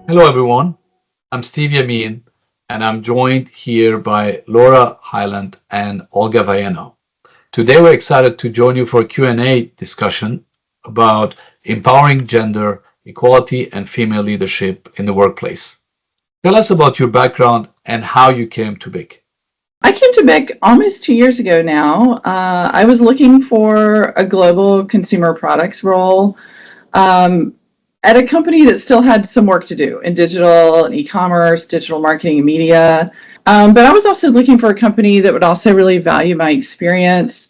Hello, everyone. I'm Steve Yamin, and I'm joined here by Laura Hyland and Olga Vayena. Today, we're excited to join you for a Q&A discussion about empowering gender equality and female leadership in the workplace. Tell us about your background and how you came to BIC. I came to BIC almost 2 years ago now. I was looking for a global consumer products role at a company that still had some work to do in digital and e-commerce, digital marketing and media. But I was also looking for a company that would also really value my experience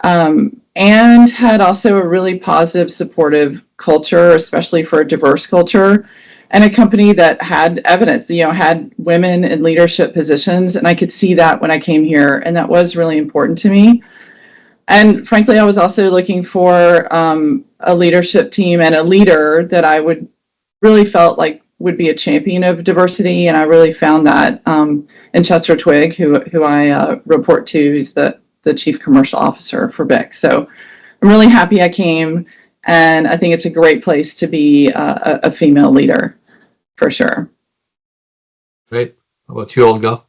and had also a really positive, supportive culture, especially for a diverse culture, and a company that had evidence, had women in leadership positions. And I could see that when I came here, and that was really important to me. And frankly, I was also looking for a leadership team and a leader that I would really felt like would be a champion of diversity. And I really found that in Chester Twigg, who I report to, who's the Chief Commercial Officer for BIC. So I'm really happy I came, and I think it's a great place to be a female leader, for sure. Great. How about you, Olga?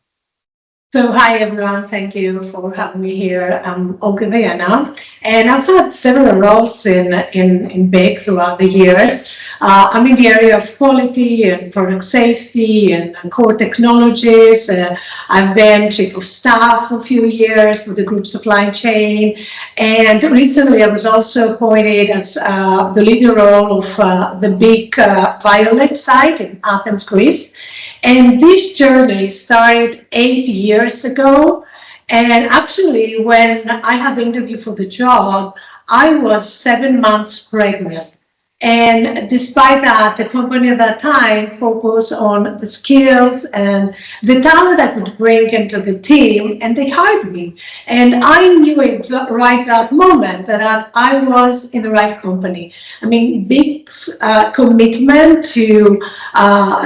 So hi everyone, thank you for having me here. I'm Olga Vayena, and I've had several roles in BIC throughout the years. I'm in the area of quality and product safety and core technologies. I've been chief of staff for a few years for the group supply chain, and recently I was also appointed as the leader role of the BIC Violex site in Athens, Greece. And this journey started 8 years ago. And actually, when I had the interview for the job, I was 7 months pregnant. And despite that, the company at that time focused on the skills and the talent I could bring into the team, and they hired me. And I knew it right that moment that I was in the right company. I mean, BIC's commitment to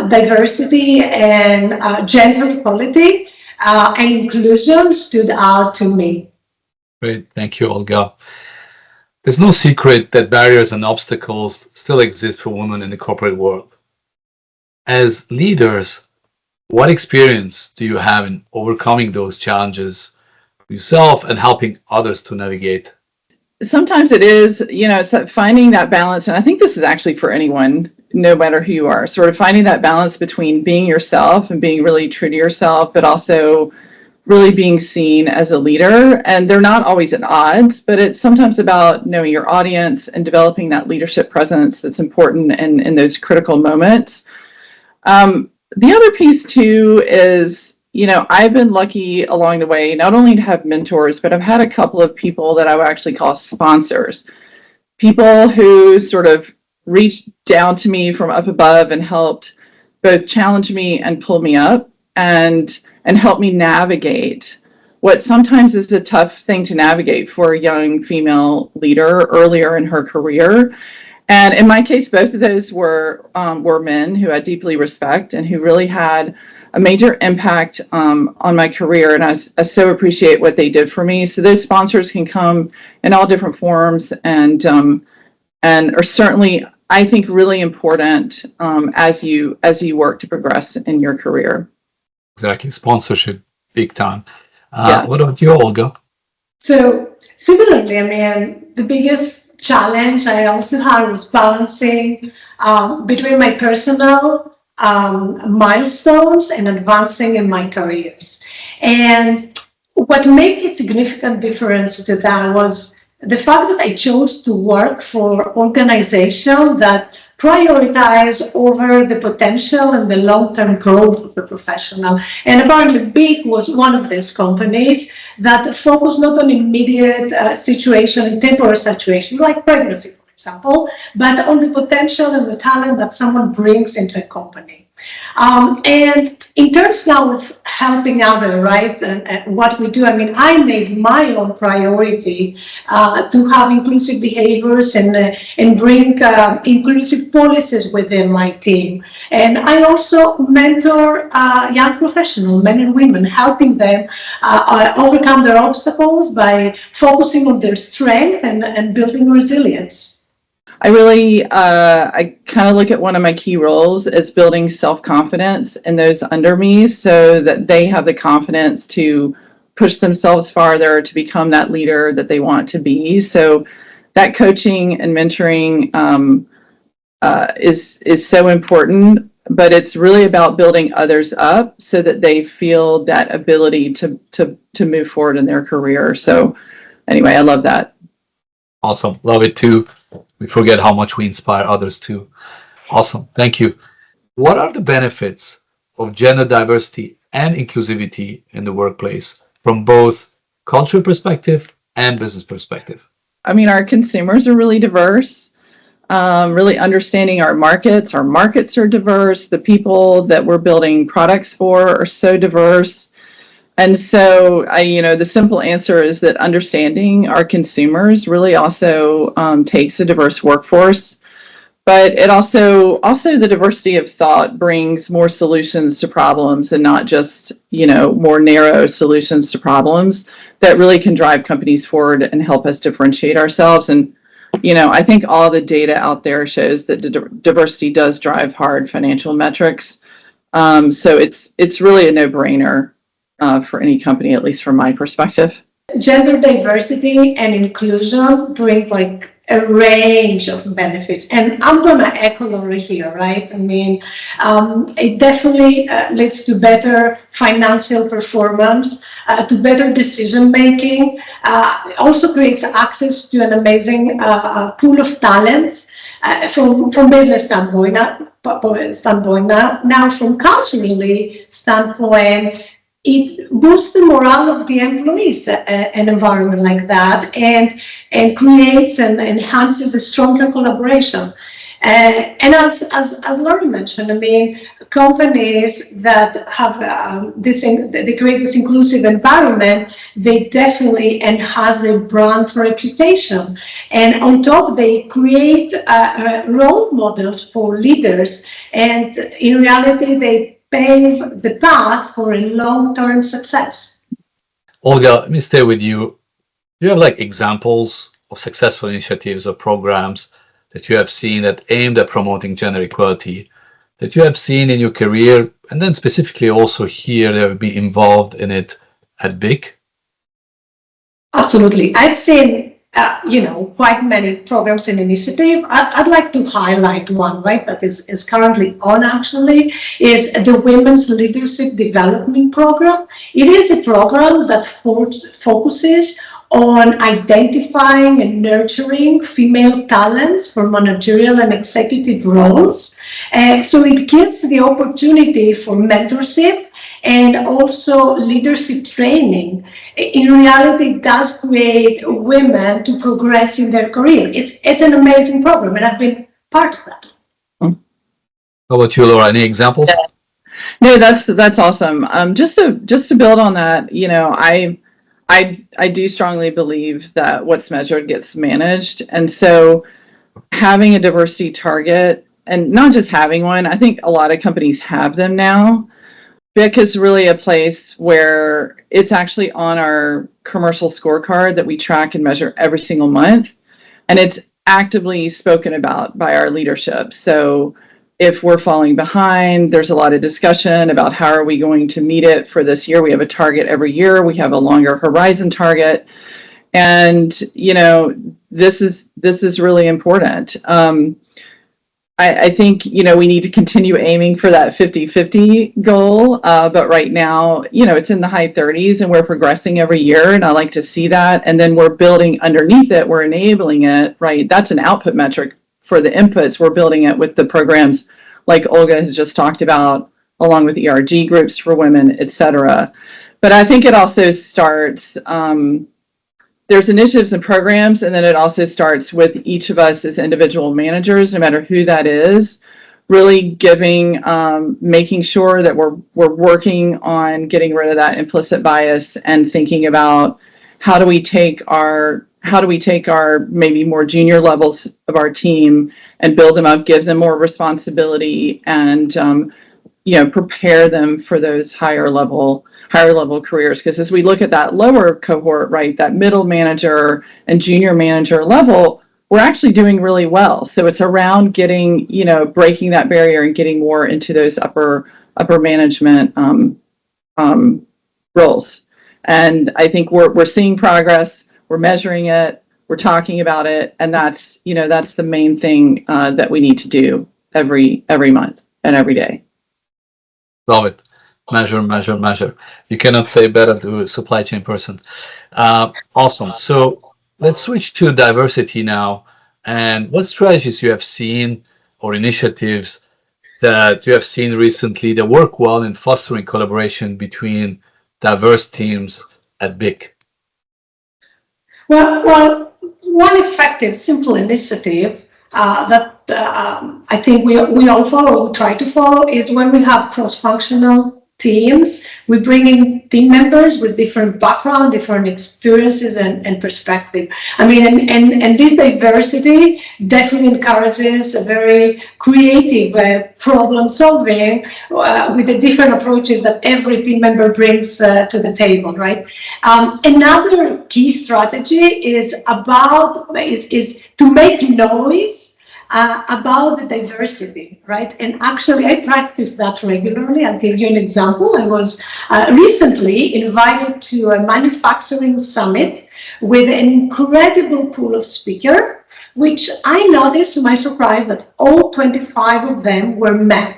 diversity and gender equality and inclusion stood out to me. Great. Thank you, Olga. There's no secret that barriers and obstacles still exist for women in the corporate world. As leaders, what experience do you have in overcoming those challenges yourself and helping others to navigate? Sometimes it is, it's that finding that balance. And I think this is actually for anyone, no matter who you are, sort of finding that balance between being yourself and being really true to yourself, but also really being seen as a leader. And they're not always at odds, but it's sometimes about knowing your audience and developing that leadership presence that's important in those critical moments. The other piece too is, I've been lucky along the way, not only to have mentors, but I've had a couple of people that I would actually call sponsors. People who sort of reached down to me from up above and helped both challenge me and pull me up and help me navigate what sometimes is a tough thing to navigate for a young female leader earlier in her career. And in my case, both of those were men who I deeply respect and who really had a major impact on my career. And I so appreciate what they did for me. So those sponsors can come in all different forms and are certainly, I think, really important as you work to progress in your career. Exactly. Sponsorship, big time. Yeah. What about you, Olga? So similarly, I mean, the biggest challenge I also had was balancing between my personal milestones and advancing in my careers. And what made a significant difference to that was the fact that I chose to work for organizations that prioritize over the potential and the long-term growth of the professional. And apparently BIC was one of these companies that focus not on immediate situation, temporary situation, like pregnancy, for example, but on the potential and the talent that someone brings into a company. And in terms now of helping others, right, and what we do, I mean, I made my own priority to have inclusive behaviors and bring inclusive policies within my team. And I also mentor young professionals, men and women, helping them overcome their obstacles by focusing on their strength and building resilience. I really, I kind of look at one of my key roles as building self-confidence in those under me so that they have the confidence to push themselves farther to become that leader that they want to be. So that coaching and mentoring is so important, but it's really about building others up so that they feel that ability to move forward in their career. So anyway, I love that. Awesome. Love it too. We forget how much we inspire others too. Awesome. Thank you. What are the benefits of gender diversity and inclusivity in the workplace from both cultural perspective and business perspective? I mean, our consumers are really diverse, really understanding our markets. Our markets are diverse. The people that we're building products for are so diverse. And so, the simple answer is that understanding our consumers really also takes a diverse workforce. But it also the diversity of thought brings more solutions to problems and not just, more narrow solutions to problems that really can drive companies forward and help us differentiate ourselves. And, I think all the data out there shows that diversity does drive hard financial metrics. So it's really a no-brainer for any company, at least from my perspective. Gender diversity and inclusion bring like a range of benefits, and I'm gonna echo Laura here, right? I mean, it definitely leads to better financial performance, to better decision making. Also creates access to an amazing pool of talents from business standpoint. Now from culturally standpoint, it boosts the morale of the employees, an environment like that, and creates and enhances a stronger collaboration. And as Laura mentioned, I mean, companies that have they create this inclusive environment, they definitely enhance their brand reputation. And on top, they create role models for leaders. And in reality, they pave the path for a long-term success. Olga, let me stay with you. Do you have like examples of successful initiatives or programs that you have seen that aimed at promoting gender equality that you have seen in your career, and then specifically also here that would be involved in it at BIC? Absolutely. I've seen quite many programs and initiatives. I'd like to highlight one, right, that is currently on actually, is the Women's Leadership Development Program. It is a program that focuses on identifying and nurturing female talents for managerial and executive roles. So it gives the opportunity for mentorship and also leadership training. In reality, it does create women to progress in their career. It's an amazing program, and I've been part of that. How about you, Laura? Any examples? No, that's awesome. Just to build on that, I do strongly believe that what's measured gets managed, and so having a diversity target, and not just having one, I think a lot of companies have them now. BIC is really a place where it's actually on our commercial scorecard that we track and measure every single month. And it's actively spoken about by our leadership. So if we're falling behind, there's a lot of discussion about how are we going to meet it for this year. We have a target every year. We have a longer horizon target. And, this is really important. I think, we need to continue aiming for that 50-50 goal. But right now, it's in the high 30s and we're progressing every year. And I like to see that. And then we're building underneath it. We're enabling it, right? That's an output metric for the inputs. We're building it with the programs like Olga has just talked about, along with ERG groups for women, et cetera. But I think it also starts, there's initiatives and programs, and then it also starts with each of us as individual managers, no matter who that is, really giving, making sure that we're working on getting rid of that implicit bias and thinking about how do we take our maybe more junior levels of our team and build them up, give them more responsibility, and prepare them for those higher level careers. Because as we look at that lower cohort, right, that middle manager and junior manager level, we're actually doing really well. So it's around getting, breaking that barrier and getting more into those upper management roles. And I think we're seeing progress. We're measuring it. We're talking about it, and that's the main thing that we need to do every month and every day. Love it. Measure, measure, measure. You cannot say better to a supply chain person. Awesome. So let's switch to diversity now. And what strategies you have seen or initiatives that you have seen recently that work well in fostering collaboration between diverse teams at BIC? Well, one effective, simple initiative that I think we all follow, we try to follow, is when we have cross-functional teams. We bring in team members with different background, different experiences and perspective. I mean, and this diversity definitely encourages a very creative problem solving with the different approaches that every team member brings to the table, right? Another key strategy is to make noise about the diversity, right? And actually, I practice that regularly. I'll give you an example. I was recently invited to a manufacturing summit with an incredible pool of speakers, which I noticed to my surprise that all 25 of them were men.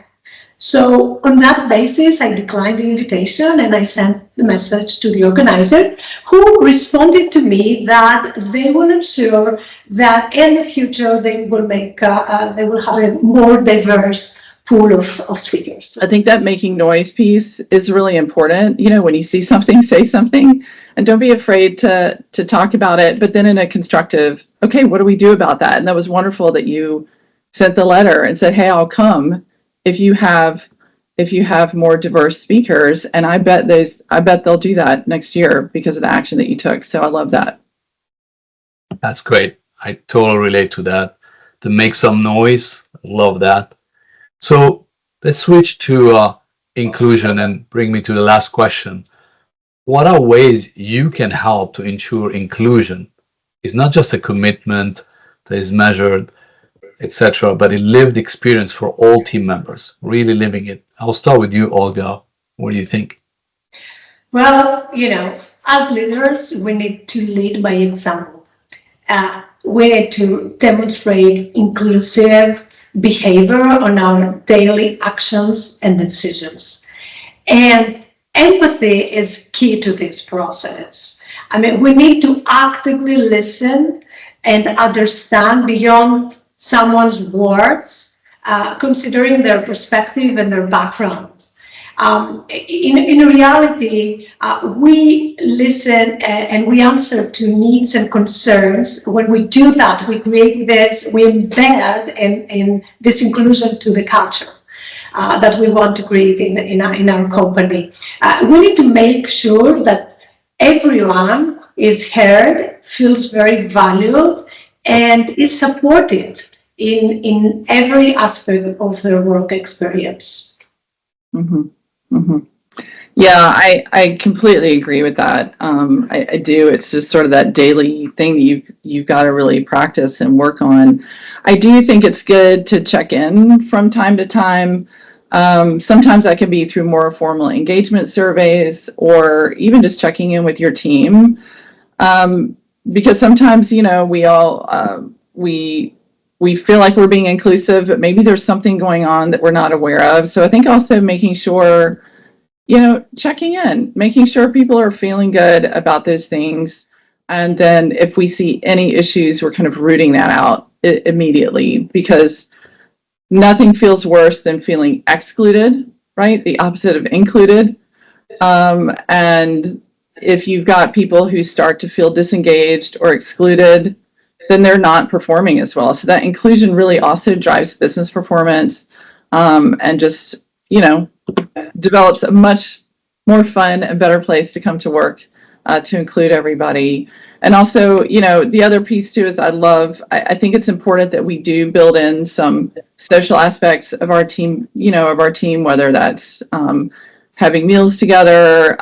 So on that basis, I declined the invitation and I sent the message to the organizer, who responded to me that they will ensure that in the future they will have a more diverse pool of speakers. I think that making noise piece is really important. When you see something, say something, and don't be afraid to talk about it, but then in a constructive, okay, what do we do about that? And that was wonderful that you sent the letter and said, hey, I'll come if you have more diverse speakers, and I bet they'll do that next year because of the action that you took. So I love that. That's great. I totally relate to that. To make some noise, love that. So let's switch to inclusion and bring me to the last question. What are ways you can help to ensure inclusion is not just a commitment that is measured, etc., but a lived experience for all team members, really living it? I'll start with you, Olga. What do you think? Well, as leaders, we need to lead by example. We need to demonstrate inclusive behavior on our daily actions and decisions. And empathy is key to this process. I mean, we need to actively listen and understand beyond someone's words, considering their perspective and their background. In reality, we listen and we answer to needs and concerns. When we do that, we create this, we embed in this inclusion to the culture that we want to create in our company. We need to make sure that everyone is heard, feels very valued, and is supported in every aspect of their work experience. Mm-hmm. Mm-hmm. Yeah, I completely agree with that. I do. It's just sort of that daily thing that you've got to really practice and work on. I do think it's good to check in from time to time. Sometimes that can be through more formal engagement surveys or even just checking in with your team. Because sometimes, we all, we feel like we're being inclusive, but maybe there's something going on that we're not aware of. So I think also making sure, checking in, making sure people are feeling good about those things. And then if we see any issues, we're kind of rooting that out immediately, because nothing feels worse than feeling excluded, right? The opposite of included. And if you've got people who start to feel disengaged or excluded, then they're not performing as well. So that inclusion really also drives business performance, and just, develops a much more fun and better place to come to work, to include everybody. And also, the other piece too is I think it's important that we do build in some social aspects of our team, whether that's having meals together,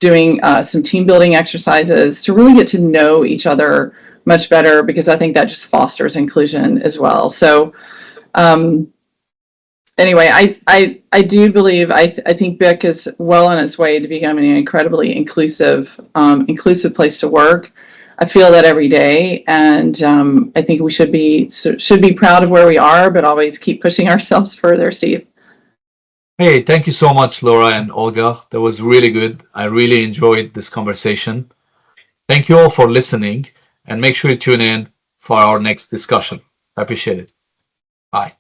doing some team building exercises to really get to know each other much better, because I think that just fosters inclusion as well. So anyway, I do believe, I think BIC is well on its way to becoming an incredibly inclusive place to work. I feel that every day, and I think we should be proud of where we are, but always keep pushing ourselves further, Steve. Hey, thank you so much, Laura and Olga. That was really good. I really enjoyed this conversation. Thank you all for listening, and make sure you tune in for our next discussion. I appreciate it. Bye.